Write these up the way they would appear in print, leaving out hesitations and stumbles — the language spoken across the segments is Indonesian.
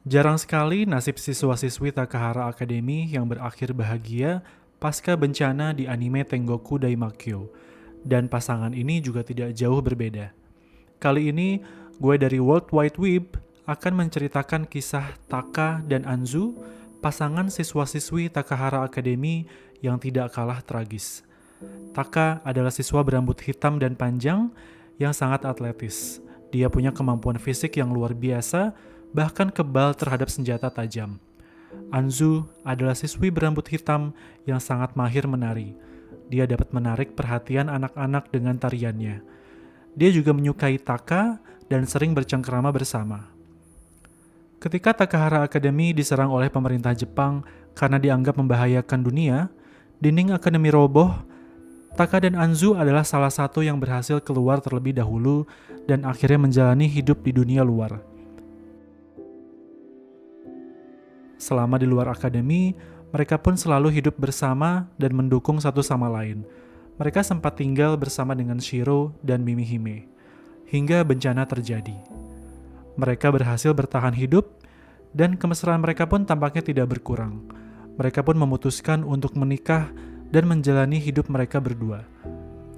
Jarang sekali nasib siswa-siswi Takahara Academy yang berakhir bahagia pasca bencana di anime Tengoku Daimakyo. Dan pasangan ini juga tidak jauh berbeda. Kali ini, gue dari World Wide Web akan menceritakan kisah Taka dan Anzu, pasangan siswa-siswi Takahara Academy yang tidak kalah tragis. Taka adalah siswa berambut hitam dan panjang yang sangat atletis. Dia punya kemampuan fisik yang luar biasa, bahkan kebal terhadap senjata tajam. Anzu adalah siswi berambut hitam yang sangat mahir menari. Dia dapat menarik perhatian anak-anak dengan tariannya. Dia juga menyukai Taka dan sering bercengkerama bersama. Ketika Takahara Academy diserang oleh pemerintah Jepang karena dianggap membahayakan dunia, dinding akademi roboh. Taka dan Anzu adalah salah satu yang berhasil keluar terlebih dahulu dan akhirnya menjalani hidup di dunia luar. Selama di luar akademi, mereka pun selalu hidup bersama dan mendukung satu sama lain. Mereka sempat tinggal bersama dengan Shiro dan Mimihime, hingga bencana terjadi. Mereka berhasil bertahan hidup, dan kemesraan mereka pun tampaknya tidak berkurang. Mereka pun memutuskan untuk menikah dan menjalani hidup mereka berdua.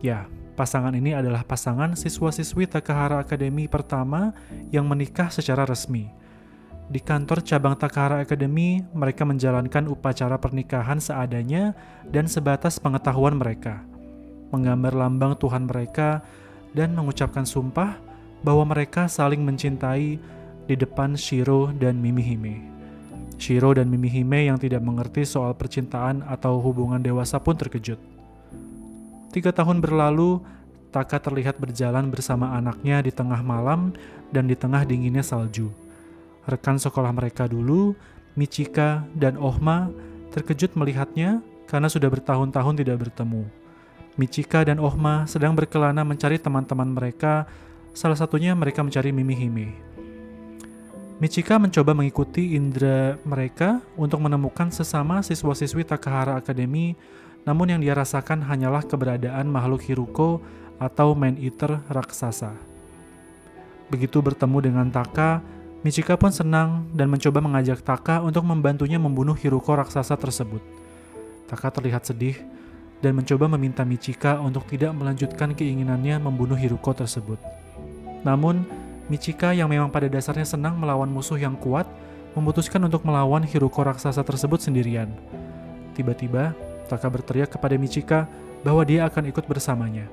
Ya, pasangan ini adalah pasangan siswa-siswi Takahara Academy pertama yang menikah secara resmi. Di kantor cabang Takahara Academy, mereka menjalankan upacara pernikahan seadanya dan sebatas pengetahuan mereka, menggambar lambang Tuhan mereka, dan mengucapkan sumpah bahwa mereka saling mencintai di depan Shiro dan Mimihime. Shiro dan Mimihime yang tidak mengerti soal percintaan atau hubungan dewasa pun terkejut. 3 tahun berlalu, Taka terlihat berjalan bersama anaknya di tengah malam dan di tengah dinginnya salju. Rekan sekolah mereka dulu, Michika dan Ohma, terkejut melihatnya karena sudah bertahun-tahun tidak bertemu. Michika dan Ohma sedang berkelana mencari teman-teman mereka, salah satunya mereka mencari Mimihime. Michika mencoba mengikuti indera mereka untuk menemukan sesama siswa-siswi Takahara Academy, namun yang dia rasakan hanyalah keberadaan makhluk Hiruko atau man-eater raksasa. Begitu bertemu dengan Taka, Michika pun senang dan mencoba mengajak Taka untuk membantunya membunuh Hiruko raksasa tersebut. Taka terlihat sedih dan mencoba meminta Michika untuk tidak melanjutkan keinginannya membunuh Hiruko tersebut. Namun, Michika yang memang pada dasarnya senang melawan musuh yang kuat, memutuskan untuk melawan Hiruko raksasa tersebut sendirian. Tiba-tiba, Taka berteriak kepada Michika bahwa dia akan ikut bersamanya.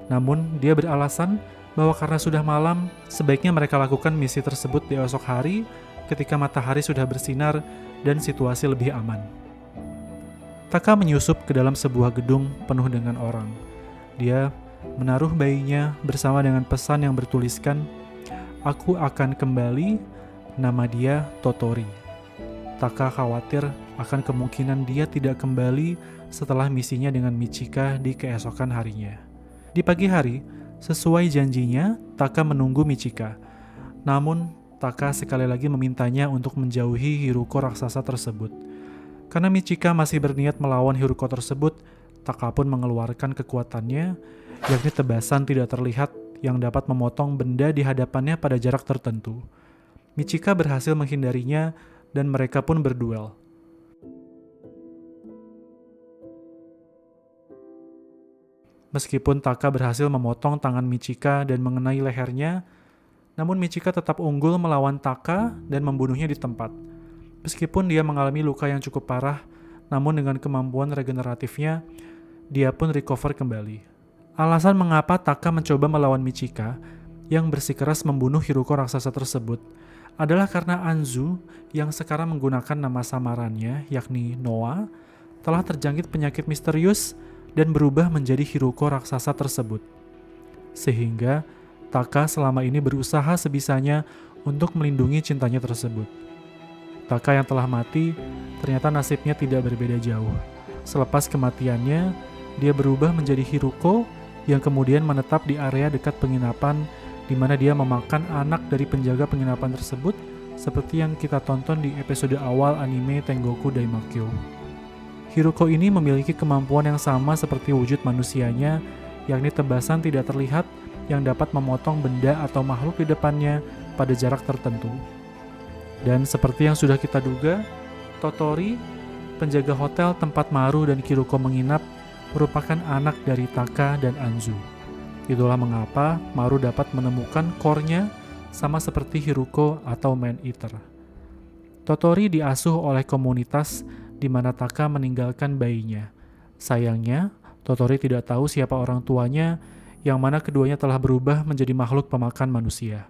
Namun, dia beralasan bahwa karena sudah malam, sebaiknya mereka lakukan misi tersebut di esok hari ketika matahari sudah bersinar dan situasi lebih aman. Taka menyusup ke dalam sebuah gedung penuh dengan orang. Dia menaruh bayinya bersama dengan pesan yang bertuliskan, "Aku akan kembali, nama dia Totori." Taka khawatir akan kemungkinan dia tidak kembali setelah misinya dengan Michika di keesokan harinya. Di pagi hari, sesuai janjinya, Taka menunggu Michika. Namun, Taka sekali lagi memintanya untuk menjauhi Hiruko raksasa tersebut. Karena Michika masih berniat melawan Hiruko tersebut, Taka pun mengeluarkan kekuatannya, yakni tebasan tidak terlihat yang dapat memotong benda di hadapannya pada jarak tertentu. Michika berhasil menghindarinya dan mereka pun berduel. Meskipun Taka berhasil memotong tangan Michika dan mengenai lehernya, namun Michika tetap unggul melawan Taka dan membunuhnya di tempat. Meskipun dia mengalami luka yang cukup parah, namun dengan kemampuan regeneratifnya, dia pun recover kembali. Alasan mengapa Taka mencoba melawan Michika yang bersikeras membunuh Hiruko raksasa tersebut adalah karena Anzu yang sekarang menggunakan nama samarannya yakni Noah telah terjangkit penyakit misterius dan berubah menjadi Hiruko raksasa tersebut. Sehingga Taka selama ini berusaha sebisanya untuk melindungi cintanya tersebut. Taka yang telah mati ternyata nasibnya tidak berbeda jauh. Selepas kematiannya, dia berubah menjadi Hiruko yang kemudian menetap di area dekat penginapan di mana dia memakan anak dari penjaga penginapan tersebut seperti yang kita tonton di episode awal anime Tengoku Daimakyo. Hiruko ini memiliki kemampuan yang sama seperti wujud manusianya, yakni tebasan tidak terlihat yang dapat memotong benda atau makhluk di depannya pada jarak tertentu. Dan seperti yang sudah kita duga, Totori, penjaga hotel tempat Maru dan Kiruko menginap, merupakan anak dari Taka dan Anzu. Itulah mengapa Maru dapat menemukan core-nya sama seperti Hiruko atau Man-Eater. Totori diasuh oleh komunitas di mana Taka meninggalkan bayinya. Sayangnya, Totori tidak tahu siapa orang tuanya, yang mana keduanya telah berubah menjadi makhluk pemakan manusia.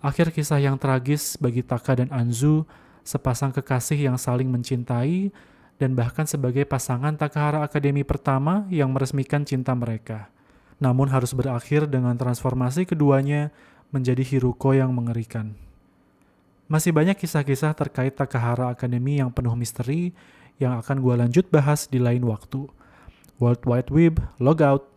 Akhir kisah yang tragis bagi Taka dan Anzu, sepasang kekasih yang saling mencintai, dan bahkan sebagai pasangan Takahara Akademi pertama yang meresmikan cinta mereka. Namun harus berakhir dengan transformasi keduanya menjadi Hiruko yang mengerikan. Masih banyak kisah-kisah terkait Takahara Akademi yang penuh misteri yang akan gue lanjut bahas di lain waktu. World Wide Web, log out!